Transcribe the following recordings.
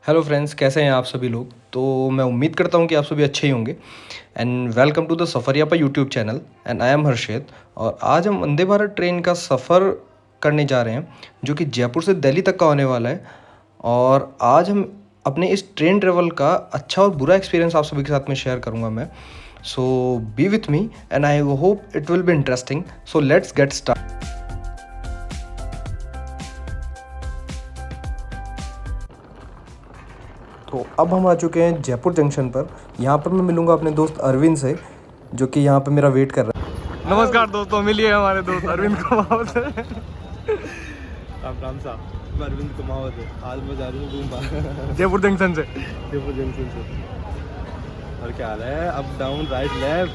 Hello friends, कैसे हैं आप सभी लोग। तो मैं उम्मीद करता हूं कि आप सभी अच्छे ही होंगे। And welcome to the Safariyapa YouTube channel and I am Harshit. और आज हम वंदे भारत ट्रेन का सफ़र करने जा रहे हैं जो कि जयपुर से दिल्ली तक का होने वाला है। और आज हम अपने इस ट्रेन ट्रेवल का अच्छा और बुरा एक्सपीरियंस आप सभी के साथ में शेयर करूँगा मैं। So be with me and I hope it will be interesting. So let's get start. तो अब हम आ चुके हैं जयपुर जंक्शन पर। यहाँ पर मैं मिलूंगा अपने दोस्त अरविंद से, जो कि यहाँ पे मेरा वेट कर रहा है। नमस्कार दोस्तों, मिलिए हमारे दोस्त अरविंद कुमावत से। राम साहब, मैं अरविंद कुमावत है। आज मैं जा रही हूँ घूमने जयपुर जंक्शन से। जयपुर जंक्शन से। और क्या हाल है? Up down right left.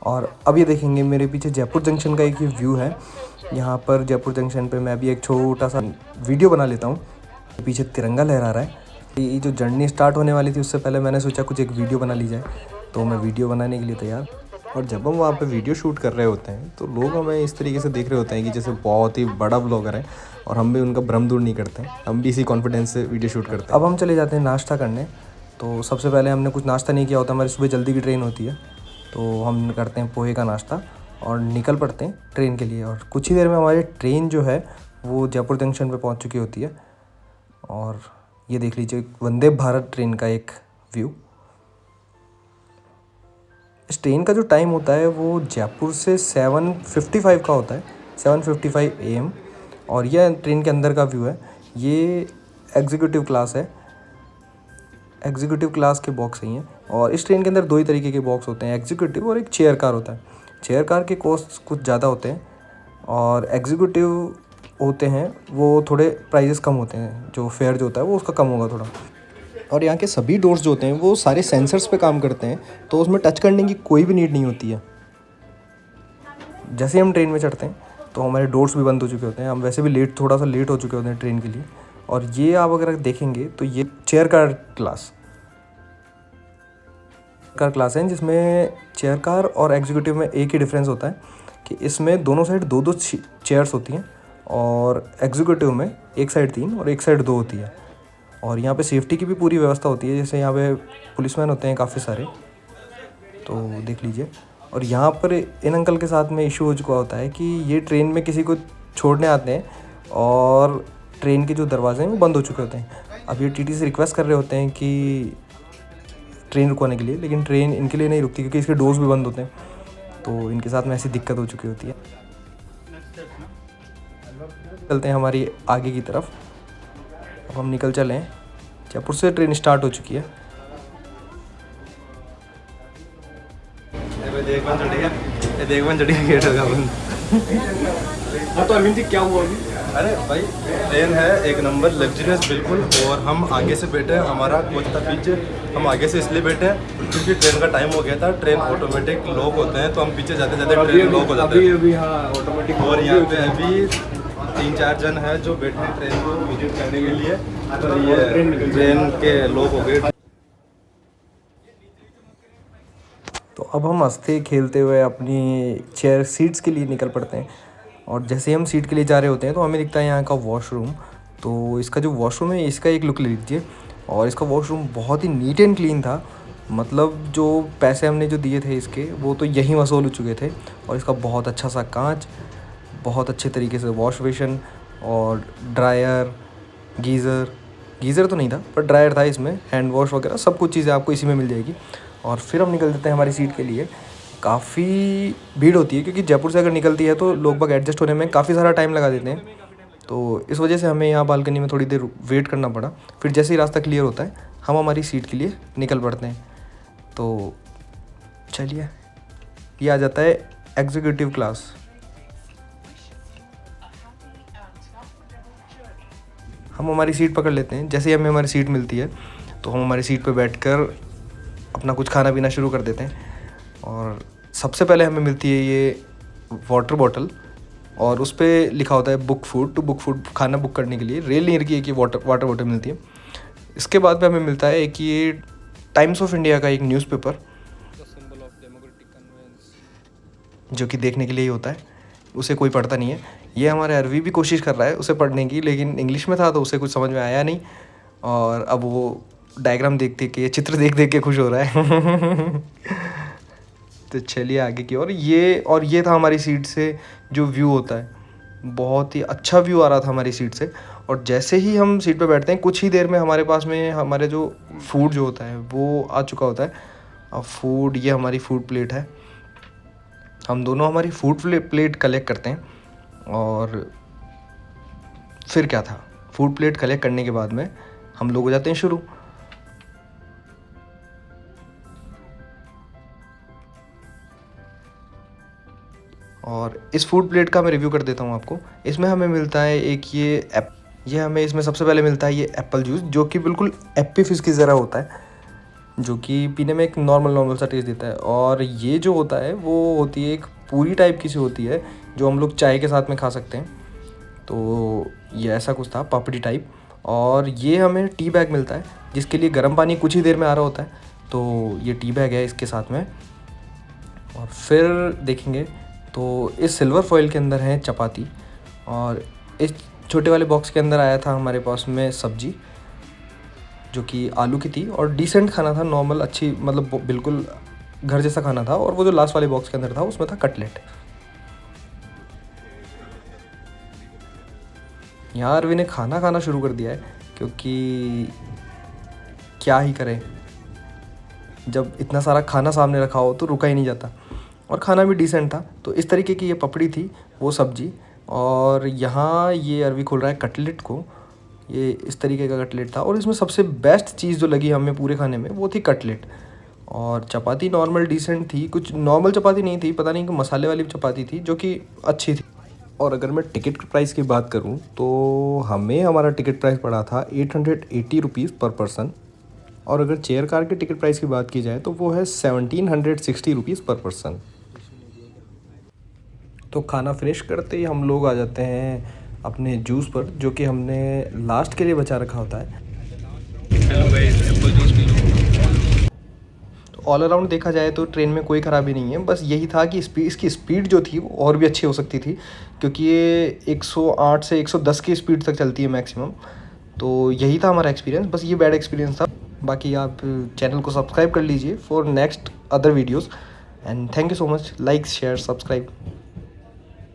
और अब ये देखेंगे मेरे पीछे जयपुर जंक्शन का एक ये व्यू है। यहाँ पर जयपुर जंक्शन पे मैं भी एक छोटा सा वीडियो बना लेता हूँ। पीछे तिरंगा लहरा रहा है। ये जो जर्नी स्टार्ट होने वाली थी उससे पहले मैंने सोचा कुछ एक वीडियो बना ली जाए, तो मैं वीडियो बनाने के लिए तैयार। और जब हम वहाँ पे वीडियो शूट कर रहे होते हैं तो लोग हमें इस तरीके से देख रहे होते हैं कि जैसे बहुत ही बड़ा ब्लॉगर है, और हम भी उनका भ्रम दूर नहीं करते हैं। हम भी इसी कॉन्फिडेंस से वीडियो शूट करते हैं। अब हम चले जाते हैं नाश्ता करने। तो सबसे पहले हमने कुछ नाश्ता नहीं किया होता, हमारी सुबह जल्दी की ट्रेन होती है, तो हम करते हैं पोहे का नाश्ता और निकल पड़ते हैं ट्रेन के लिए। और कुछ ही देर में हमारी ट्रेन जो है वो जयपुर जंक्शन पे पहुंच चुकी होती है। और ये देख लीजिए वंदे भारत ट्रेन का एक व्यू। इस ट्रेन का जो टाइम होता है वो जयपुर से 7:55 का होता है, 7:55 AM। और यह ट्रेन के अंदर का व्यू है। ये एग्जीक्यूटिव क्लास है, एग्जीक्यूटिव क्लास के बॉक्स ही हैं। और इस ट्रेन के अंदर दो ही तरीके के बॉक्स होते हैं, एग्जीक्यूटिव और एक चेयर कार होता है। चेयर कार के कॉस्ट कुछ ज़्यादा होते हैं और एग्जीक्यूटिव होते हैं वो थोड़े प्राइजेस कम होते हैं। जो फेयर जो होता है वो उसका कम होगा थोड़ा। और यहाँ के सभी डोर्स जो होते हैं वो सारे सेंसर्स पे काम करते हैं, तो उसमें टच करने की कोई भी नीड नहीं होती है। जैसे हम ट्रेन में चढ़ते हैं तो हमारे डोर्स भी बंद हो चुके होते हैं। हम वैसे भी थोड़ा सा लेट हो चुके होते हैं ट्रेन के लिए। और ये आप अगर देखेंगे तो ये चेयर कार क्लास है, जिसमें चेयर कार और एग्जीक्यूटिव में एक ही डिफरेंस होता है कि इसमें दोनों साइड दो दो चेयर्स होती हैं, और एग्जीक्यूटिव में एक साइड 3 और एक साइड 2 होती है। और यहाँ पे सेफ्टी की भी पूरी व्यवस्था होती है, जैसे यहाँ पे पुलिसमैन होते हैं काफ़ी सारे, तो देख लीजिए। और यहाँ पर इन अंकल के साथ में इशू हो चुका होता है कि ये ट्रेन में किसी को छोड़ने आते हैं और ट्रेन के जो दरवाजे हैं वो बंद हो चुके होते हैं। अब ये टीटी से रिक्वेस्ट कर रहे होते हैं कि ट्रेन रुकवाने के लिए, लेकिन ट्रेन इनके लिए नहीं रुकती क्योंकि इसके डोर्स भी बंद होते हैं। तो इनके साथ में ऐसी दिक्कत हो चुकी होती है। चलते हैं हमारी आगे की तरफ। अब हम निकल चले हैं, जयपुर से ट्रेन स्टार्ट हो चुकी है। देख गेट होगा बंद। हाँ तो अरविंद जी क्या हुआ अभी? अरे भाई, ट्रेन है एक नंबर लग्जरियस बिल्कुल। और हम आगे से बैठे हैं, हमारा कोच था पीछे। हम आगे से इसलिए बैठे हैं क्योंकि ट्रेन का टाइम हो गया था। ट्रेन ऑटोमेटिक लॉक होते हैं, तो हम पीछे जाते जाते ट्रेन लॉक हो जाता है। अभी हाँ ऑटोमेटिक। और यहाँ पे अभी 3-4 जन है जो बैठे हैं ट्रेन को विजिट करने के लिए। तो ये ट्रेन के लॉक हो गए। तो अब हम हंसते खेलते हुए अपनी चेयर सीट्स के लिए निकल पड़ते हैं। और जैसे ही हम सीट के लिए जा रहे होते हैं तो हमें दिखता है यहाँ का वॉशरूम। तो इसका जो वॉशरूम है इसका एक लुक ले लीजिए। और इसका वॉशरूम बहुत ही नीट एंड क्लीन था। मतलब जो पैसे हमने जो दिए थे इसके वो तो यहीं वसूल हो चुके थे। और इसका बहुत अच्छा सा कांच, बहुत अच्छे तरीके से वॉश बेसिन और ड्रायर, गीज़र तो नहीं था पर ड्रायर था इसमें, हैंड वॉश वगैरह सब कुछ चीज़ें आपको इसी में मिल जाएगी। और फिर हम निकल जाते हैं हमारी सीट के लिए। काफ़ी भीड़ होती है क्योंकि जयपुर से अगर निकलती है तो लोग बाग एडजस्ट होने में काफ़ी सारा टाइम लगा देते हैं। तो इस वजह से हमें यहाँ बालकनी में थोड़ी देर वेट करना पड़ा। फिर जैसे ही रास्ता क्लियर होता है हम हमारी सीट के लिए निकल पड़ते हैं। तो चलिए, ये आ जाता है एग्जीक्यूटिव क्लास। हम हमारी सीट पकड़ लेते हैं। जैसे ही हमें हमारी सीट मिलती है तो हम हमारी सीट पर बैठकर अपना कुछ खाना पीना शुरू कर देते हैं। और सबसे पहले हमें मिलती है ये वाटर बॉटल, और उस पर लिखा होता है book food. To book food, खाना बुक करने के लिए रेल नीर की एक ये वाटर बॉटल मिलती है। इसके बाद में हमें मिलता है एक ये टाइम्स ऑफ इंडिया का एक न्यूज़पेपर, जो कि देखने के लिए ही होता है, उसे कोई पढ़ता नहीं है। ये हमारे अरवी भी कोशिश कर रहा है उसे पढ़ने की, लेकिन इंग्लिश में था तो उसे कुछ समझ में आया नहीं। और अब वो डायग्राम देख देख के, ये चित्र देख देख के खुश हो रहा है। तो चलिए आगे की और ये था हमारी सीट से जो व्यू होता है, बहुत ही अच्छा व्यू आ रहा था हमारी सीट से। और जैसे ही हम सीट पे बैठते हैं कुछ ही देर में हमारे पास में हमारे जो फूड जो होता है वो आ चुका होता है। अब फूड, ये हमारी फूड प्लेट है, हम दोनों हमारी फूड प्लेट कलेक्ट करते हैं। और फिर क्या था, फूड प्लेट कलेक्ट करने के बाद में हम लोग हो जाते हैं शुरू। और इस फूड प्लेट का मैं रिव्यू कर देता हूँ आपको। इसमें हमें मिलता है एक ये हमें इसमें सबसे पहले मिलता है ये एप्पल जूस, जो कि बिल्कुल एप्पी फिश की ज़रा होता है, जो कि पीने में एक नॉर्मल सा टेस्ट देता है। और ये जो होता है वो होती है एक पूरी टाइप की सी होती है, जो हम लोग चाय के साथ में खा सकते हैं। तो ये ऐसा कुछ था, पापड़ी टाइप। और ये हमें टी बैग मिलता है, जिसके लिए गर्म पानी कुछ ही देर में आ रहा होता है। तो ये टी बैग है इसके साथ में। और फिर देखेंगे तो इस सिल्वर फॉइल के अंदर है चपाती, और इस छोटे वाले बॉक्स के अंदर आया था हमारे पास में सब्जी, जो कि आलू की थी और डिसेंट खाना था, नॉर्मल अच्छी, मतलब बिल्कुल घर जैसा खाना था। और वो जो लास्ट वाले बॉक्स के अंदर था उसमें था कटलेट। यहाँ अरविंद ने खाना खाना शुरू कर दिया है, क्योंकि क्या ही करें, जब इतना सारा खाना सामने रखा हो तो रुका ही नहीं जाता। और खाना भी डिसेंट था। तो इस तरीके की ये पपड़ी थी, वो सब्जी। और यहाँ ये अरवी खोल रहा है कटलेट को, ये इस तरीके का कटलेट था। और इसमें सबसे बेस्ट चीज़ जो लगी हमें पूरे खाने में वो थी कटलेट। और चपाती नॉर्मल डिसेंट थी, कुछ नॉर्मल चपाती नहीं थी, पता नहीं कि मसाले वाली चपाती थी, जो कि अच्छी थी। और अगर मैं टिकट प्राइस की बात करूं तो हमें हमारा टिकट प्राइस पड़ा था 880 रुपीज़ पर पर्सन। और अगर चेयर कार के टिकट प्राइस की बात की जाए तो वो है 1760 रुपीज़ पर पर्सन। तो खाना फिनिश करते ही हम लोग आ जाते हैं अपने जूस पर, जो कि हमने लास्ट के लिए बचा रखा होता है। हेलो गाइस, एप्पल जूस पी लो। तो ऑल अराउंड देखा जाए तो ट्रेन में कोई ख़राबी नहीं है, बस यही था कि इसकी स्पीड जो थी वो और भी अच्छी हो सकती थी, क्योंकि ये 108 से 110 की स्पीड तक चलती है मैक्सिमम। तो यही था हमारा एक्सपीरियंस, बस ये बैड एक्सपीरियंस था। बाकी आप चैनल को सब्सक्राइब कर लीजिए for next other videos. And thank you so much, like share subscribe.